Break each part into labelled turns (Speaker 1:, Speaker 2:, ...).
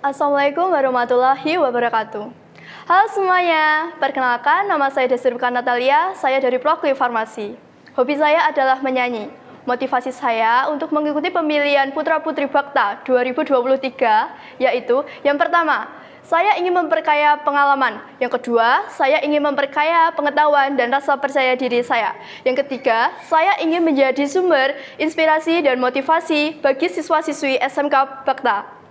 Speaker 1: Assalamualaikum warahmatullahi wabarakatuh. Halo semuanya, perkenalkan nama saya Desirbukan Natalia, saya dari Proklim Farmasi. Hobi saya adalah menyanyi. Motivasi saya untuk mengikuti pemilihan Putra Putri Bakta 2023 yaitu yang pertama, saya ingin memperkaya pengalaman. Yang kedua, saya ingin memperkaya pengetahuan dan rasa percaya diri saya. Yang ketiga, saya ingin menjadi sumber inspirasi dan motivasi bagi siswa-siswi SMK Bakta.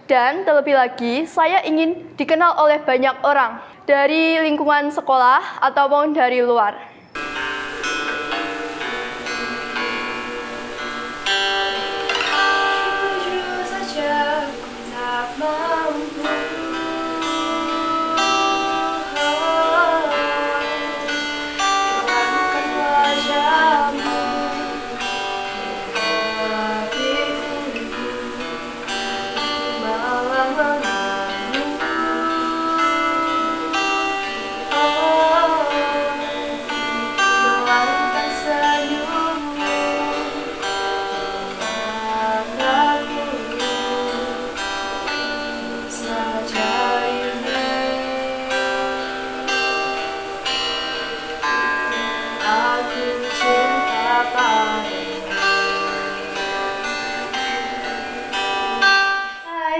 Speaker 1: Dan terlebih lagi, saya ingin dikenal oleh banyak orang dari lingkungan sekolah ataupun dari luar. Jujur saja, ku tak mampu hilangkan wajahmu dari hatiku.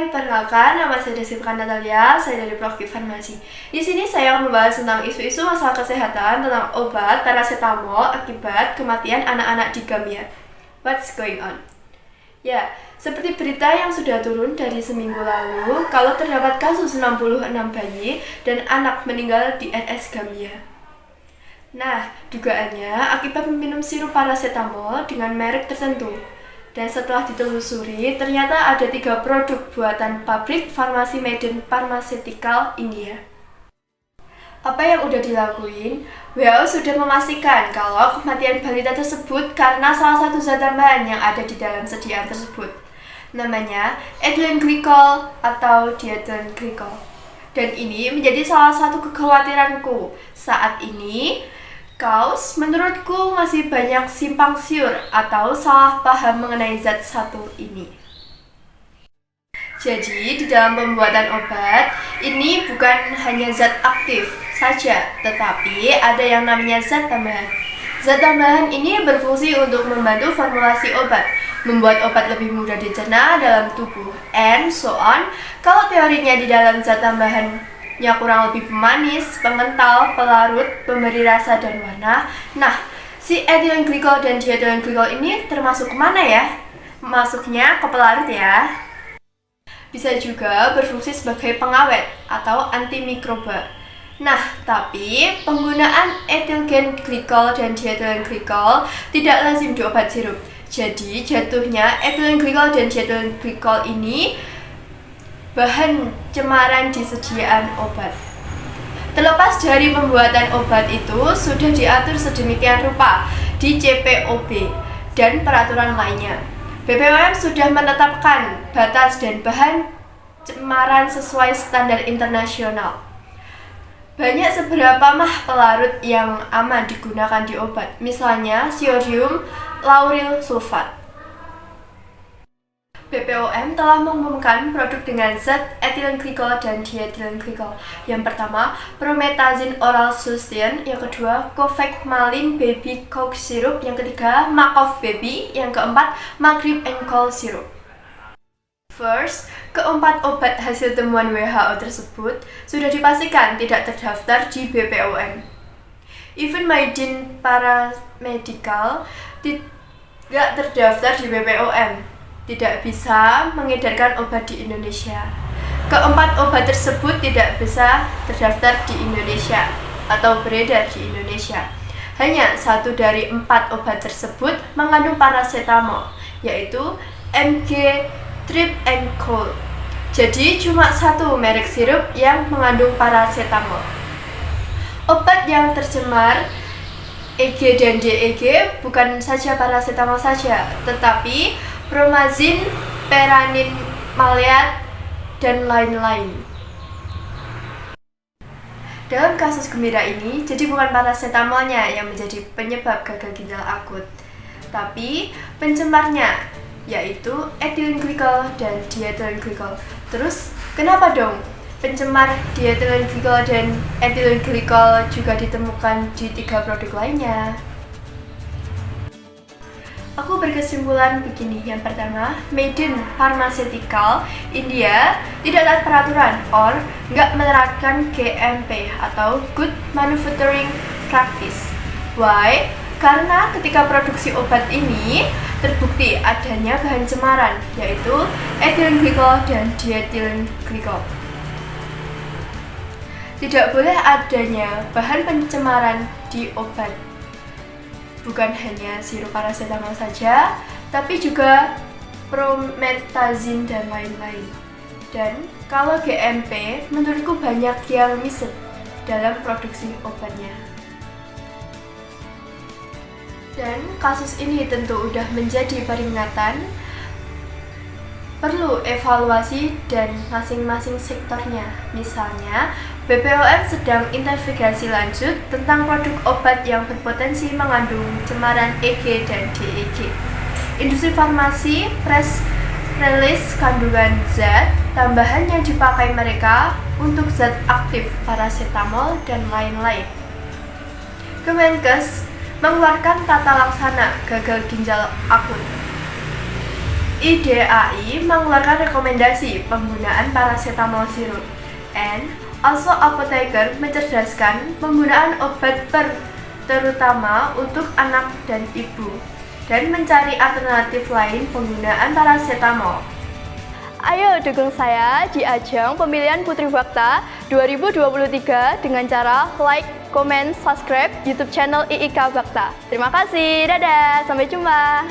Speaker 1: Perkenalkan, nama saya Desirbukan Natalia, saya dari Proklim Farmasi. Di sini saya akan membahas tentang isu-isu masalah kesehatan tentang obat paracetamol akibat kematian anak-anak di Gambia. What's going on? Ya, seperti berita yang sudah turun dari seminggu lalu, kalau terdapat kasus 66 bayi dan anak meninggal di RS Gambia. Nah, dugaannya akibat meminum sirup paracetamol dengan merek tertentu. Dan setelah ditelusuri, ternyata ada 3 produk buatan pabrik farmasi Maiden Pharmaceutical India. Apa yang udah dilakuin? WHO sudah memastikan kalau kematian balita tersebut karena salah satu zat tambahan yang ada di dalam sediaan tersebut. Namanya ethylene glycol atau diethylene glycol. Dan ini menjadi salah satu kekhawatiranku saat ini. Kaos menurutku masih banyak simpang siur atau salah paham mengenai zat satu ini. Jadi di dalam pembuatan obat ini bukan hanya zat aktif saja, tetapi ada yang namanya zat tambahan. Zat tambahan ini berfungsi untuk membantu formulasi obat, membuat obat lebih mudah dicerna dalam tubuh, and so on. Kalau teorinya di dalam zat tambahan kurang lebih pemanis, pengental, pelarut, pemberi rasa dan warna. Nah, si ethylene glycol dan diethylene glycol ini termasuk kemana ya? Masuknya ke pelarut ya. Bisa juga berfungsi sebagai pengawet atau antimikroba. Nah, tapi penggunaan ethylene glycol dan diethylene glycol tidak lazim di obat sirup. Jadi, jatuhnya ethylene glycol dan diethylene glycol ini bahan cemaran di sediaan obat. Terlepas dari pembuatan obat itu sudah diatur sedemikian rupa di CPOB dan peraturan lainnya. BPOM sudah menetapkan batas dan bahan cemaran sesuai standar internasional. Banyak seberapa mah pelarut yang aman digunakan di obat, misalnya sodium lauryl sulfat. BPOM telah mengumumkan produk dengan zat ethylene glycol dan diethylene glycol. Yang pertama, promethazine oral sustain. Yang kedua, Cofacmalin baby cough syrup. Yang ketiga, Macof baby. Yang keempat, Magrib and Col syrup. First, keempat obat hasil temuan WHO tersebut sudah dipastikan tidak terdaftar di BPOM. Even Maiden Paramedical tidak terdaftar di BPOM. Tidak bisa mengedarkan obat di Indonesia. Keempat obat tersebut tidak bisa terdaftar di Indonesia atau beredar di Indonesia. Hanya 1 dari 4 obat tersebut mengandung paracetamol, yaitu MG Trip and Cold. Jadi cuma 1 merek sirup yang mengandung paracetamol. Obat yang tercemar EG dan DEG bukan saja paracetamol saja, tetapi promazin, peranin, maleat, dan lain-lain. Dalam kasus gembira ini, jadi bukan paracetamolnya yang menjadi penyebab gagal ginjal akut, tapi pencemarnya. yaitu ethylene glycol dan diethylene glycol. Terus, kenapa dong pencemar diethylene glycol dan ethylene glycol juga ditemukan di 3 produk lainnya? Aku berkesimpulan begini. Yang pertama, Maiden Pharmaceutical India tidak taat peraturan or nggak menerapkan GMP atau Good Manufacturing Practice. Why? Karena ketika produksi obat ini terbukti adanya bahan cemaran, yaitu ethylene glycol dan diethylene glycol. Tidak boleh adanya bahan pencemaran di obat. Bukan hanya sirup paracetamol saja, tapi juga promethazine dan lain-lain. Dan kalau GMP, menurutku banyak yang miss dalam produksi obatnya. Dan kasus ini tentu udah menjadi peringatan, perlu evaluasi dan masing-masing sektornya. Misalnya, BPOM sedang investigasi lanjut tentang produk obat yang berpotensi mengandung cemaran EG dan DEG. Industri farmasi press release kandungan zat tambahan yang dipakai mereka untuk zat aktif paracetamol dan lain-lain. Kemenkes mengeluarkan tata laksana gagal ginjal akut. IDAI mengeluarkan rekomendasi penggunaan paracetamol sirup. And also apoteker mencerdaskan penggunaan obat terutama untuk anak dan ibu dan mencari alternatif lain penggunaan paracetamol. Ayo dukung saya di ajang pemilihan Putri Fakta 2023 dengan cara like, comment, subscribe YouTube channel IIK Fakta. Terima kasih, dadah, sampai jumpa.